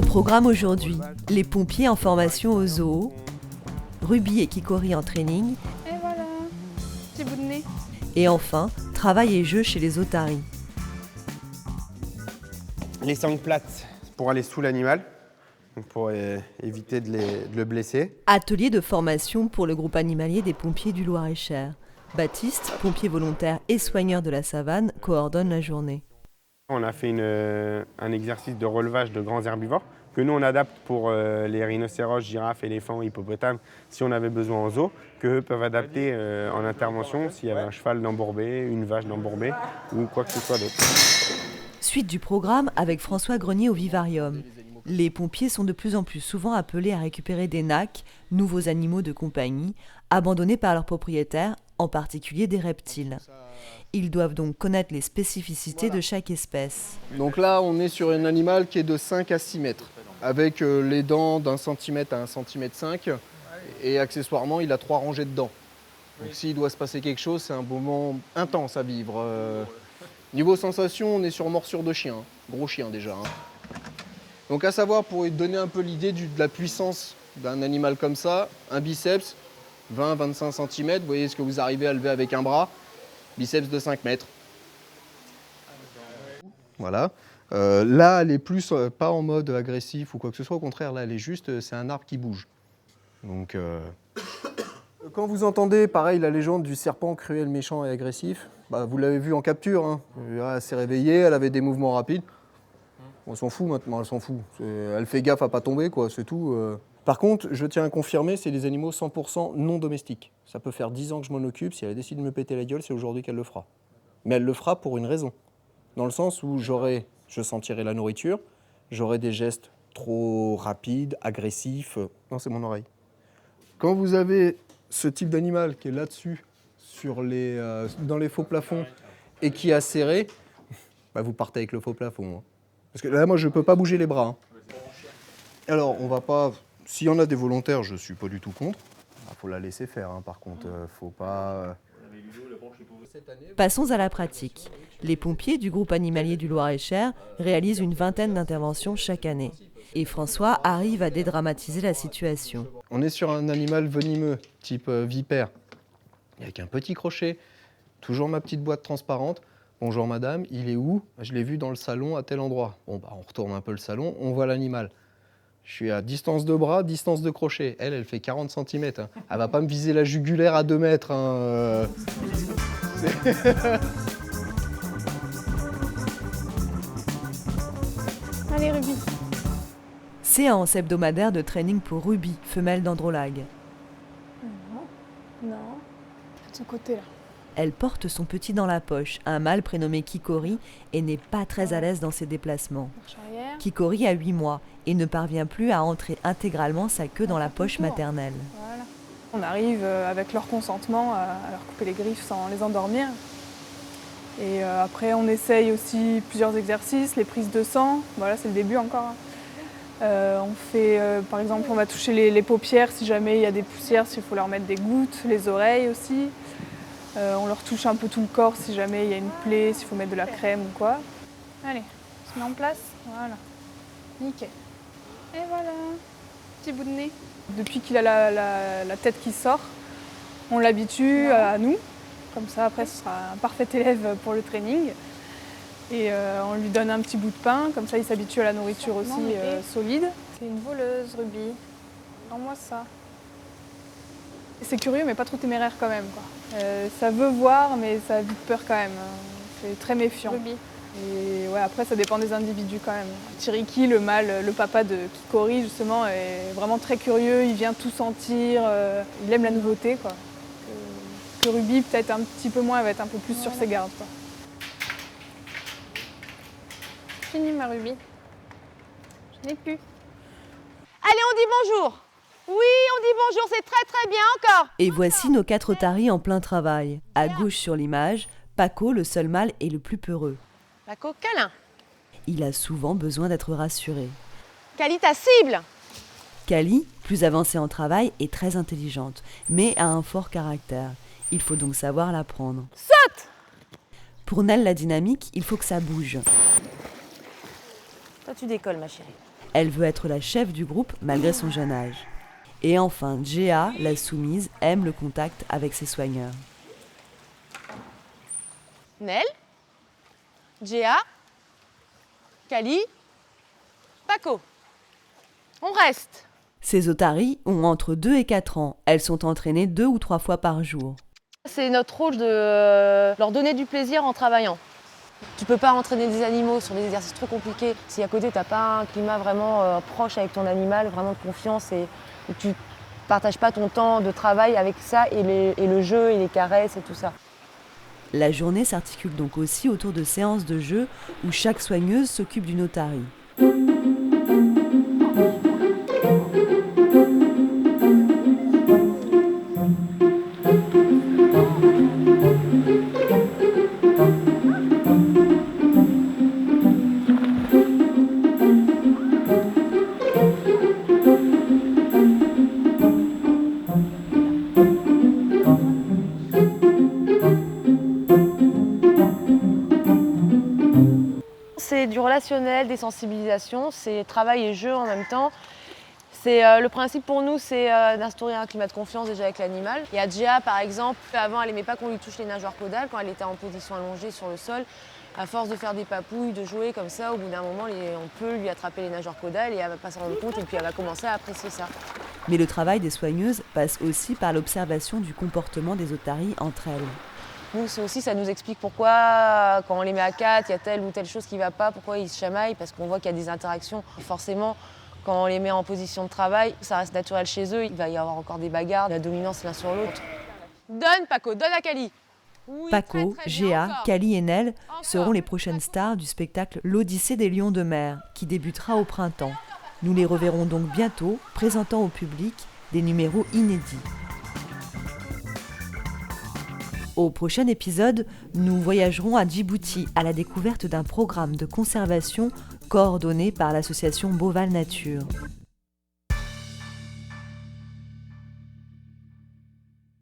Programme aujourd'hui, les pompiers en formation au zoo, Ruby et Kikori en training, Et voilà, petit bout de nez. et enfin, travail et jeu chez les otaries. Les sangles plates pour aller sous l'animal, pour éviter de le blesser. Atelier de formation pour le groupe animalier des pompiers du Loir-et-Cher. Baptiste, pompier volontaire et soigneur de la savane, coordonne la journée. On a fait un exercice de relevage de grands herbivores que nous on adapte pour les rhinocéros, girafes, éléphants, hippopotames si on avait besoin en zoo, qu'eux peuvent adapter en intervention s'il y avait un cheval d'embourbé, une vache d'embourbé ou quoi que ce soit d'autre. Suite du programme avec François Grenier au vivarium. Les pompiers sont de plus en plus souvent appelés à récupérer des nacs, nouveaux animaux de compagnie, abandonnés par leurs propriétaires, en particulier des reptiles. Ils doivent donc connaître les spécificités de chaque espèce. Donc là, on est sur un animal qui est de 5 à 6 mètres, avec les dents d'1 cm à 1,5 cm, et accessoirement, il a 3 rangées de dents. Donc s'il doit se passer quelque chose, c'est un moment intense à vivre. Niveau sensation, on est sur morsure de chien, gros chien déjà. Donc à savoir, pour donner un peu l'idée de la puissance d'un animal comme ça, un biceps, 20-25 cm, vous voyez ce que vous arrivez à lever avec un bras, biceps de 5 mètres. Voilà. Là, elle est plus pas en mode agressif ou quoi que ce soit, au contraire, là, elle est juste, c'est un arbre qui bouge. Donc, quand vous entendez, pareil, la légende du serpent cruel, méchant et agressif, bah, vous l'avez vu en capture, hein. Elle s'est réveillée, elle avait des mouvements rapides. On s'en fout maintenant, elle s'en fout. Elle fait gaffe à pas tomber, quoi, c'est tout. Par contre, je tiens à confirmer, c'est des animaux 100% non domestiques. Ça peut faire 10 ans que je m'en occupe, si elle décide de me péter la gueule, c'est aujourd'hui qu'elle le fera. Mais elle le fera pour une raison. Dans le sens où je sentirai la nourriture, j'aurai des gestes trop rapides, agressifs. Non, c'est mon oreille. Quand vous avez ce type d'animal qui est là-dessus, dans les faux plafonds, et qui a serré, bah vous partez avec le faux plafond. Hein. Parce que là, moi, je ne peux pas bouger les bras. Hein. Alors, on va pas... S'il y en a des volontaires, je ne suis pas du tout contre. Il faut la laisser faire, hein. Par contre, faut pas... Passons à la pratique. Les pompiers du groupe animalier du Loir-et-Cher réalisent une vingtaine d'interventions chaque année. Et François arrive à dédramatiser la situation. On est sur un animal venimeux, type vipère, avec un petit crochet, toujours ma petite boîte transparente. Bonjour madame, il est où? Je l'ai vu dans le salon à tel endroit. Bon, bah, on retourne un peu le salon, on voit l'animal. Je suis à distance de bras, distance de crochet. Elle fait 40 cm. Hein. Elle va pas me viser la jugulaire à 2 mètres. Hein. Allez Ruby. Séance hebdomadaire de training pour Ruby, femelle d'Androlag. Non. De ce côté là. Elle porte son petit dans la poche, un mâle prénommé Kikori, et n'est pas très à l'aise dans ses déplacements. Marche arrière. Kikori a 8 mois et ne parvient plus à entrer intégralement sa queue dans la poche maternelle. Voilà. On arrive avec leur consentement à leur couper les griffes sans les endormir. Et après on essaye aussi plusieurs exercices, les prises de sang, voilà c'est le début encore. On fait par exemple on va toucher les paupières si jamais il y a des poussières, s'il faut leur mettre des gouttes, les oreilles aussi. On leur touche un peu tout le corps si jamais il y a une plaie, s'il faut mettre de la crème ou quoi. Allez, on se met en place, voilà. Nickel. Et voilà, petit bout de nez. Depuis qu'il a la tête qui sort, on l'habitue à nous. Comme ça, après, ce sera un parfait élève pour le training. Et on lui donne un petit bout de pain, comme ça il s'habitue à la nourriture aussi solide. C'est une voleuse, Ruby. Rends-moi ça. C'est curieux, mais pas trop téméraire quand même, quoi. Ça veut voir, mais ça a vite peur quand même. C'est très méfiant. Ruby. Et ouais, après, ça dépend des individus quand même. Tiriki, le mâle, le papa de Kikori, justement, est vraiment très curieux. Il vient tout sentir. Il aime la nouveauté, quoi. Que Ruby, peut-être un petit peu moins, elle va être un peu plus sur ses gardes, quoi. Fini ma Ruby. Je n'ai plus. Allez, on dit bonjour. Oui, on dit bonjour, c'est très très bien encore. Et voici nos 4 otaries en plein travail. À gauche sur l'image, Paco, le seul mâle, est le plus peureux. Paco, câlin. Il a souvent besoin d'être rassuré. Cali, ta cible. Kali, plus avancée en travail, est très intelligente, mais a un fort caractère. Il faut donc savoir la prendre. Saute. Pour Nell, la dynamique, il faut que ça bouge. Toi, tu décolles, ma chérie. Elle veut être la chef du groupe malgré son jeune âge. Et enfin, Djéa, la soumise, aime le contact avec ses soigneurs. Nel, Djéa, Kali, Paco. On reste. Ces otaries ont entre 2 et 4 ans. Elles sont entraînées 2 ou 3 fois par jour. C'est notre rôle de leur donner du plaisir en travaillant. Tu peux pas entraîner des animaux sur des exercices trop compliqués si à côté tu n'as pas un climat vraiment proche avec ton animal, vraiment de confiance et tu partages pas ton temps de travail avec ça et le jeu et les caresses et tout ça. La journée s'articule donc aussi autour de séances de jeu où chaque soigneuse s'occupe d'une otarie. C'est du relationnel, des sensibilisations, c'est travail et jeu en même temps. Le principe pour nous, c'est d'instaurer un climat de confiance déjà avec l'animal. Et à Djéa, par exemple, avant, elle n'aimait pas qu'on lui touche les nageoires caudales quand elle était en position allongée sur le sol. À force de faire des papouilles, de jouer comme ça, au bout d'un moment, on peut lui attraper les nageoires caudales et elle va pas s'en rendre compte et puis elle va commencer à apprécier ça. Mais le travail des soigneuses passe aussi par l'observation du comportement des otaries entre elles. Nous, ça nous explique pourquoi, quand on les met à 4, il y a telle ou telle chose qui ne va pas, pourquoi ils se chamaillent, parce qu'on voit qu'il y a des interactions. Et forcément, quand on les met en position de travail, ça reste naturel chez eux, il va y avoir encore des bagarres, la dominance l'un sur l'autre. Donne, Paco, donne à Kali. Oui, Paco, très bien, Djéa, encore. Kali et Nel Encore. seront les prochaines stars du spectacle L'Odyssée des lions de mer, qui débutera au printemps. Nous les reverrons donc bientôt, présentant au public des numéros inédits. Au prochain épisode, nous voyagerons à Djibouti à la découverte d'un programme de conservation coordonné par l'association Beauval Nature.